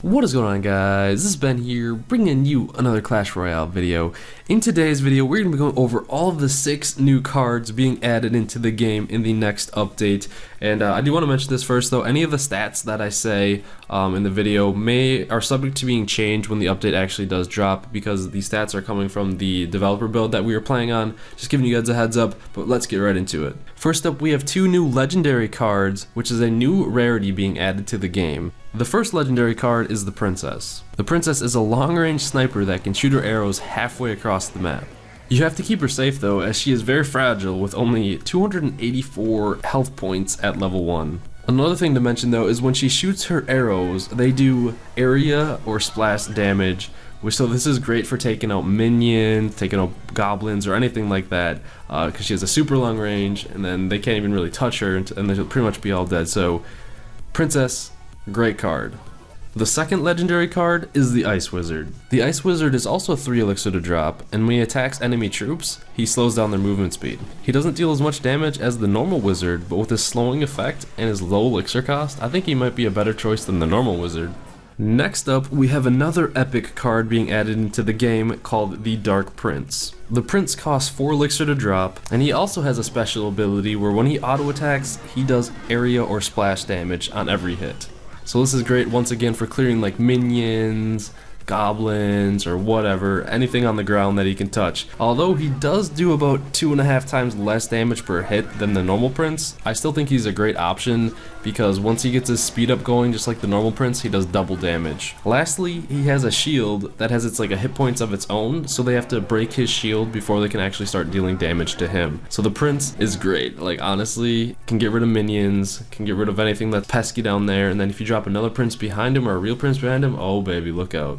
What is going on, guys? This is Ben here, bringing you another Clash Royale video. In today's video, we're going to be going over all of the 6 new cards being added into the game in the next update. And I do want to mention this first, though. Any of the stats that I say in the video are subject to being changed when the update actually does drop, because the stats are coming from the developer build that we were playing on. Just giving you guys a heads up, but let's get right into it. First up, we have 2 new legendary cards, which is a new rarity being added to the game. The first legendary card is the Princess. The Princess is a long-range sniper that can shoot her arrows halfway across the map. You have to keep her safe though, as she is very fragile with only 284 health points at level 1. Another thing to mention though is when she shoots her arrows, they do area or splash damage, so this is great for taking out minions, taking out goblins, or anything like that, because she has a super long range, and then they can't even really touch her, and they'll pretty much be all dead. So, Princess, great card. The second legendary card is the Ice Wizard. The Ice Wizard is also 3 elixir to drop, and when he attacks enemy troops, he slows down their movement speed. He doesn't deal as much damage as the normal wizard, but with his slowing effect and his low elixir cost, I think he might be a better choice than the normal wizard. Next up, we have another epic card being added into the game called the Dark Prince. The Prince costs 4 elixir to drop, and he also has a special ability where when he auto attacks, he does area or splash damage on every hit. So this is great once again for clearing like minions, goblins, or whatever, anything on the ground that he can touch. Although he does do about 2.5 times less damage per hit than the normal Prince, I still think he's a great option because once he gets his speed up going just like the normal Prince, he does double damage. Lastly, he has a shield that has its like a hit points of its own, so they have to break his shield before they can actually start dealing damage to him. So the Prince is great, like honestly, can get rid of minions, can get rid of anything that's pesky down there, and then if you drop another Prince behind him or a real Prince behind him, oh baby, look out.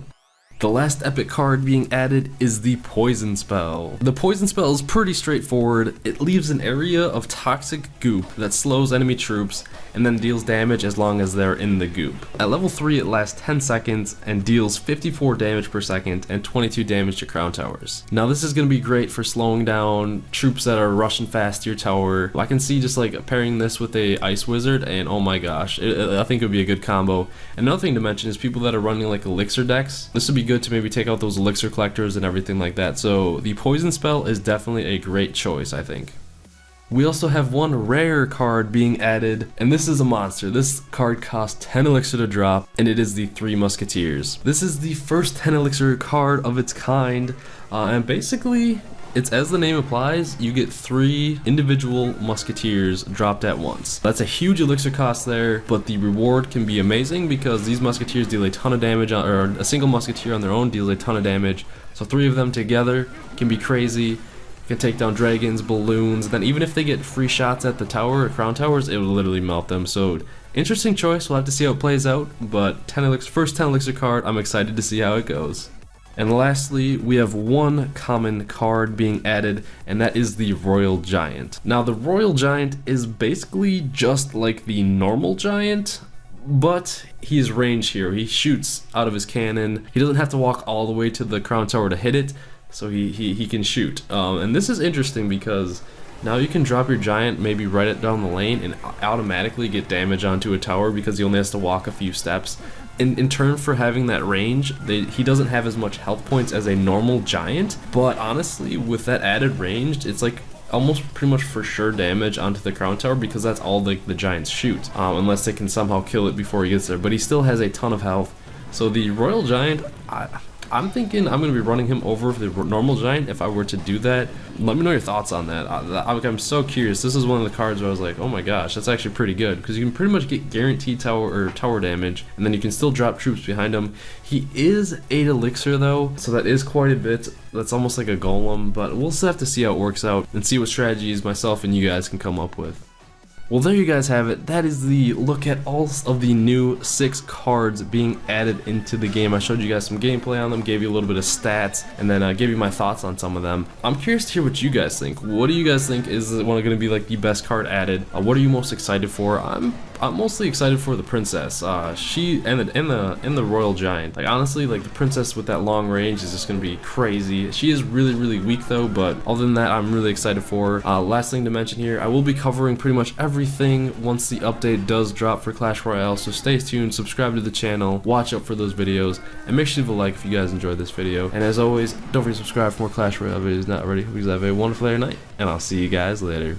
The last epic card being added is the Poison Spell. The Poison Spell is pretty straightforward. It leaves an area of toxic goop that slows enemy troops and then deals damage as long as they're in the goop. At level 3 it lasts 10 seconds and deals 54 damage per second and 22 damage to crown towers. Now this is going to be great for slowing down troops that are rushing fast to your tower. I can see just like pairing this with a Ice Wizard and oh my gosh, I think it would be a good combo. Another thing to mention is people that are running like elixir decks, this would be good to maybe take out those elixir collectors and everything like that. So the Poison Spell is definitely a great choice, I think. We also have one rare card being added, and this is a monster. This card costs 10 elixir to drop, and it is the 3 Musketeers. This is the first 10 elixir card of its kind, and basically, it's as the name implies, you get 3 individual Musketeers dropped at once. That's a huge elixir cost there, but the reward can be amazing because these Musketeers deal a ton of damage, or a single Musketeer on their own deals a ton of damage. So 3 of them together can be crazy. Can take down dragons, balloons, then even if they get free shots at the tower or crown towers, it will literally melt them. So interesting choice, we'll have to see how it plays out, but first 10 elixir card, I'm excited to see how it goes. And lastly, we have one common card being added, and that is the Royal Giant. Now the Royal Giant is basically just like the normal giant, but he's range here. He shoots out of his cannon. He doesn't have to walk all the way to the crown tower to hit it, so he can shoot. And this is interesting because now you can drop your giant maybe right it down the lane and automatically get damage onto a tower because he only has to walk a few steps. In turn for having that range, he doesn't have as much health points as a normal giant, but honestly with that added range, it's like almost pretty much for sure damage onto the crown tower because that's all the giants shoot, unless they can somehow kill it before he gets there, but he still has a ton of health. So the Royal Giant, I'm thinking I'm going to be running him over the normal giant if I were to do that. Let me know your thoughts on that. I'm so curious. This is one of the cards where I was like, oh my gosh, that's actually pretty good because you can pretty much get guaranteed tower damage, and then you can still drop troops behind him. He is 8 elixir though, so that is quite a bit. That's almost like a golem, but we'll still have to see how it works out and see what strategies myself and you guys can come up with. Well, there you guys have it. That is the look at all of the new 6 cards being added into the game. I showed you guys some gameplay on them, gave you a little bit of stats, and then gave you my thoughts on some of them. I'm curious to hear what you guys think. What do you guys think is going to be like the best card added? What are you most excited for? I'm I'm mostly excited for the princess. She and the royal giant. Like honestly, like the princess with that long range is just gonna be crazy. She is really weak though, but other than that, I'm really excited for her. Last thing to mention here, I will be covering pretty much everything once the update does drop for Clash Royale, so stay tuned, subscribe to the channel, watch out for those videos, and make sure to leave a like if you guys enjoyed this video. And as always, don't forget to subscribe for more Clash Royale videos not already. Hope you guys have a wonderful night, and I'll see you guys later.